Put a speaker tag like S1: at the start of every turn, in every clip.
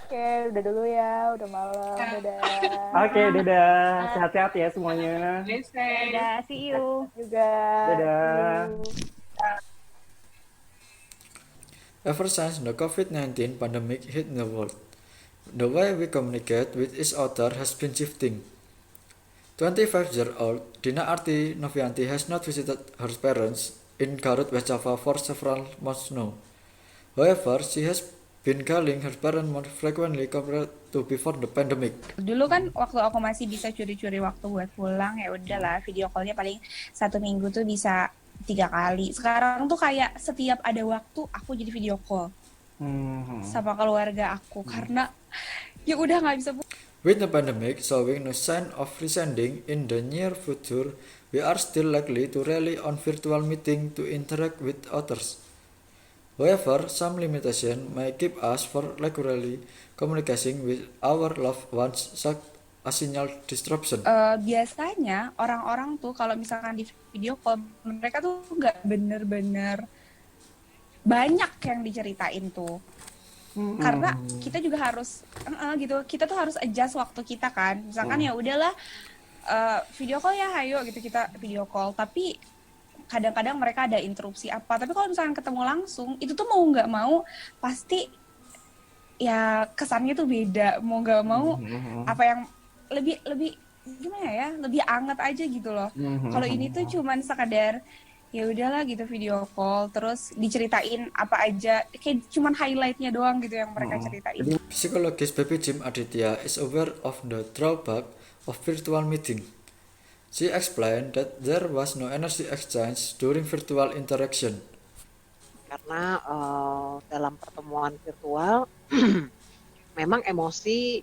S1: Oke, udah dulu ya, udah malam,
S2: Oke,
S1: dadah.
S2: dadah. Sehat-sehat ya semuanya.
S1: Dadah, see you. Juga, see
S2: Dadah.
S1: you.
S3: Ever since the COVID-19 pandemic hit the world, the way we communicate with each other has been shifting. 25-year-old Dina Arti Novianti has not visited her parents in Garut, West Java for several months now. However, she has been calling her parents more frequently compared to before the pandemic.
S4: Dulu kan waktu aku masih bisa curi-curi waktu buat pulang, ya udahlah video callnya paling 1 minggu tuh bisa 3 kali. Sekarang tuh kayak setiap ada waktu aku jadi video call
S2: Hmm.
S4: sama keluarga aku karena ya udah nggak bisa.
S3: With the pandemic showing no sign of receding in the near future, we are still likely to rely on virtual meeting to interact with others. However, some limitations may keep us from regularly communicating with our loved ones such as signal disruption.
S4: Biasanya orang-orang tuh kalau misalkan di video call mereka tuh nggak bener-bener banyak yang diceritain tuh. Karena kita juga harus gitu, kita tuh harus adjust waktu kita kan. Misalkan ya udahlah video call ya, hayo gitu kita video call. Tapi kadang-kadang mereka ada interupsi apa. Tapi kalau misalkan ketemu langsung, itu tuh mau nggak mau pasti ya kesannya tuh beda. Mau nggak mau apa yang lebih gimana ya, lebih anget aja gitu loh. Kalau ini tuh cuman sekadar ya udahlah gitu video call terus diceritain apa aja, kayak cuman highlightnya doang gitu yang mereka ceritain.
S3: Psychologist Baby Jim Aditya is aware of the drawback of virtual meeting. She explained that there was no energy exchange during virtual interaction.
S5: Karena dalam pertemuan virtual memang emosi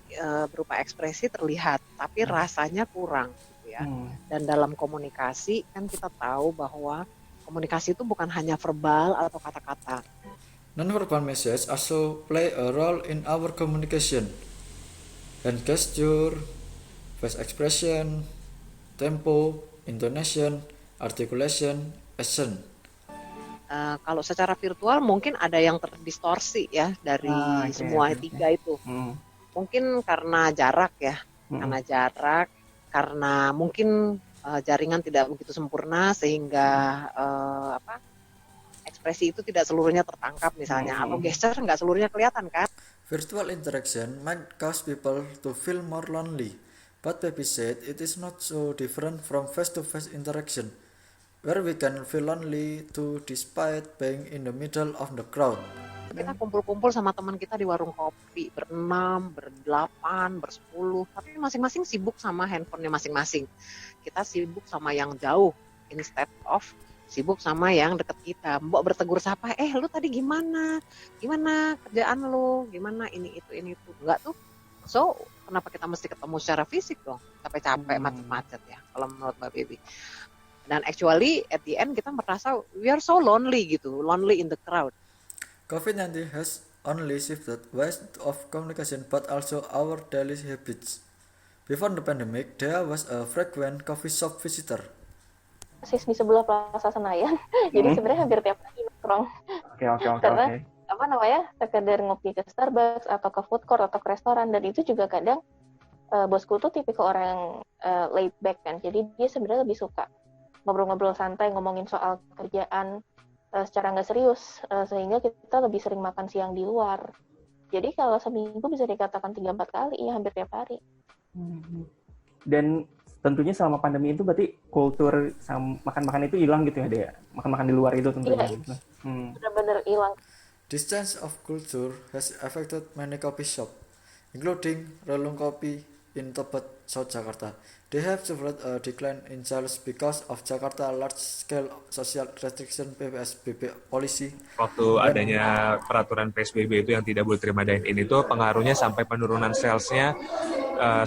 S5: berupa ekspresi terlihat, tapi rasanya kurang gitu ya. Dan dalam komunikasi kan kita tahu bahwa komunikasi itu bukan hanya verbal atau kata-kata.
S3: Non-verbal messages also play a role in our communication. Hand gesture, face expression, tempo, intonation, articulation, accent.
S5: Kalau secara virtual mungkin ada yang terdistorsi ya dari semua tiga itu. Mungkin karena jarak ya, karena mungkin jaringan tidak begitu sempurna sehingga ekspresi itu tidak seluruhnya tertangkap misalnya, atau gesture nggak seluruhnya kelihatan kan.
S3: Virtual interaction might cause people to feel more lonely, but Baby said it is not so different from face-to-face interaction, where we can feel lonely too despite being in the middle of the crowd.
S5: Kita kumpul-kumpul sama teman kita di warung kopi, berenam, berdelapan, bersepuluh, tapi masing-masing sibuk sama handphonenya masing-masing. Kita sibuk sama yang jauh, instead of sibuk sama yang deket kita. Mbok bertegur sapa, lu tadi gimana? Gimana kerjaan lu? Gimana ini itu? Enggak tuh. So, kenapa kita mesti ketemu secara fisik dong? Capek-capek, macet-macet ya, kalau menurut Mbak Baby. Dan actually, at the end kita merasa we are so lonely gitu, lonely in the crowd.
S3: COVID-19 has only shifted ways of communication but also our daily habits. Before the pandemic, there was a frequent coffee shop visitor.
S1: Persis di sebelah Plaza Senayan, jadi sebenarnya hampir tiap hari nongkrong.
S2: Oke.
S1: Karena sekedar ngopi ke Starbucks atau ke food court atau ke restoran, dan itu juga kadang bosku tuh tipikal orang yang laid back kan, jadi dia sebenarnya lebih suka ngobrol-ngobrol santai, ngomongin soal kerjaan secara nggak serius, sehingga kita lebih sering makan siang di luar. Jadi kalau seminggu bisa dikatakan 3-4 kali ya, hampir tiap hari.
S2: Dan tentunya selama pandemi itu berarti kultur makan-makan itu hilang gitu ya, Dea? Makan-makan di luar itu tentunya.
S1: Iya, benar-benar hilang.
S3: This change of culture has affected many coffee shops, including Relung Kopi in Tebet, South Jakarta. They have suffered a decline in sales because of Jakarta large-scale social restriction PSBB policy.
S6: Waktu adanya peraturan PSBB itu yang tidak boleh terima dine-in itu pengaruhnya sampai penurunan salesnya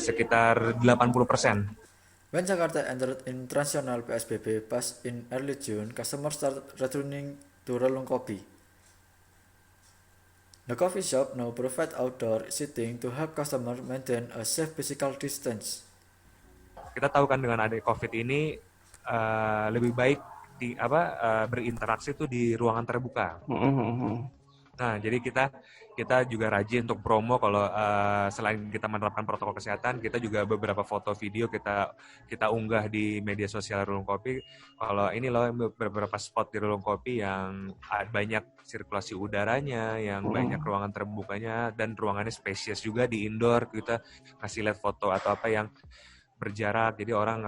S6: sekitar 80%.
S3: When Jakarta entered international PSBB pass in early June, customers started returning to Relung Kopi. The coffee shop now provide outdoor seating to help customers maintain a safe physical distance.
S6: Kita tahu kan dengan adanya COVID ini lebih baik berinteraksi itu di ruangan terbuka. Nah, jadi kita juga rajin untuk promo kalau selain kita menerapkan protokol kesehatan, kita juga beberapa foto video kita unggah di media sosial Rulung Kopi. Kalau ini loh beberapa spot di Rulung Kopi yang banyak sirkulasi udaranya, yang banyak ruangan terbukanya dan ruangannya spesies juga di indoor. Kita kasih lihat foto atau apa yang berjarak, jadi orang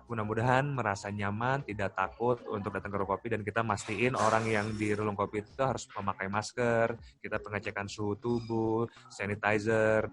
S6: mudah-mudahan merasa nyaman, tidak takut untuk datang ke Rulung Kopi, dan kita mastiin orang yang di Rulung Kopi itu harus memakai masker, kita pengecekan suhu tubuh, sanitizer.